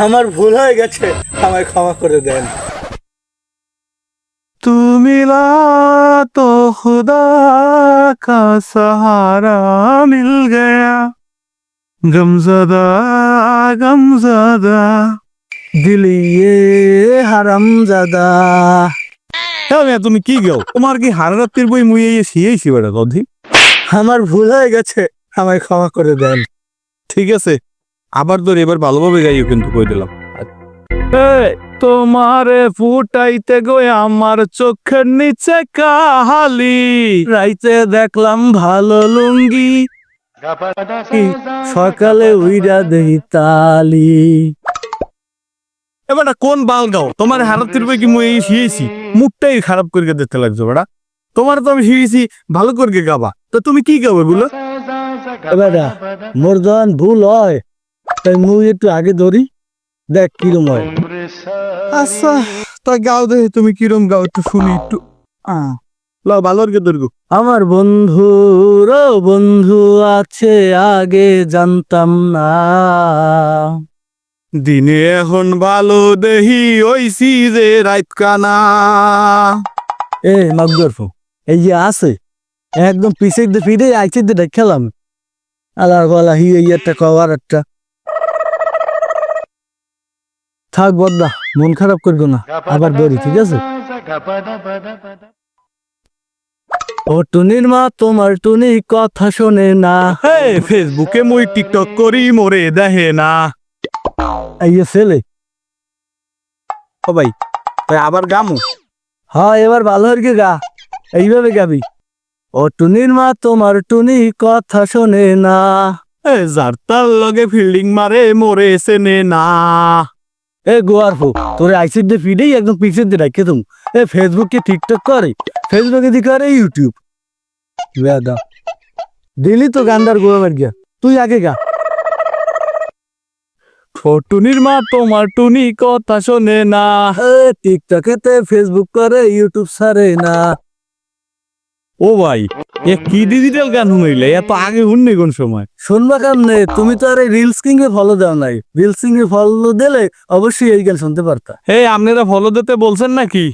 আমার ভুল হয়ে গেছে, আমায় ক্ষমা করে দেন। तू मिला तो खुदा का सहारा मिल गया गमज़दा गमज़दा দিলিয়ে হারামজাদা। হ্যাঁ মিয়া তুমি কি গাও? তোমার কি হারারাত্রির বই মুইয়ে শিয়েছি বেটা অধি? আমার ভুল হয়ে গেছে, আমায় ক্ষমা করে দেন। ঠিক আছে, আবার তোর এবার ভালোভাবে গাইও কিন্তু কই দিলাম। তোমারে ফুটাইতে গো আমার চোখের নিচে কাহালি, রাইতে দেখলাম ভালো লুঙ্গি, সকালে উইরা দেই তালি। এবার কোন বাল গাও? তোমার হারাত্রির বই কি মুই শিয়েছি? মুখটাই খারাপ করে দেখতে লাগছো বেটা। তোমার তো আমি শিয়েছি ভালো করে গাবা, তো তুমি কি গাবে বলো? বেটা মোর যখন ভুল হয় তাই মুই একটু আগে ধরি, দেখ কিরম হয়। আচ্ছা তা গাও দেখে তুমি কিরম গাও একটু শুনি একটু। লাও ভালো করে ধরগো। আমার বন্ধুর বন্ধু আছে আগে জানতাম না, দিনে এখন ভালো দেহি ওইসি যে রাত কানা। এ মাগদরফ এই যে আছে একদম পিছের দিয়ে ফিরে আইসে দিয়ে খেলাম আলার গলা হি এই একটা কভার একটা। থাক বদ্দা, মন খারাপ করবো না, আবার ধরি ঠিক আছে। ও টুনির মা তোমার টুনি কথা শোনে না, হে ফেসবুকে মুই টিকটক করি মোরে দেখে না। এই যে ছেলে। ও ভাই তাই আবার গামু। হ্যাঁ এবার ভালো আর কি গা, এইভাবে গাবি। ও টুনির মা তোমার টুনি কথা শোনে না। যার তার লগে ফিল্ডিং মারে মোরে চেনে না। এ গোয়ার ফো তোরে আইসিড দিয়ে ফিডেই একদম পিছের দিয়ে রাখে তুমি। এ ফেসবুকে টিকটক করে, ফেসবুকে দি করে ইউটিউব। বেদা দিলি তো গান্ডার গোয়া মার গিয়া, তুই আগে গা। ও টুনির মা তোমার টুনি কথা শোনে না। টিকটকেতে ফেসবুক করে ইউটিউব ছাড়ে না। ও ভাই এ কি ডিজিটাল গান শুনাইলে? এত আগে শুননি কোন সময়? শুনবা কেমনে? তুমি তো আর এই রিলস কিং এ ফলো দাও নাই, রিলস কিং এ ফলো দিলে অবশ্যই এই গান শুনতে পারতা। হে আপনারা ফলো দিতে বলছেন নাকি?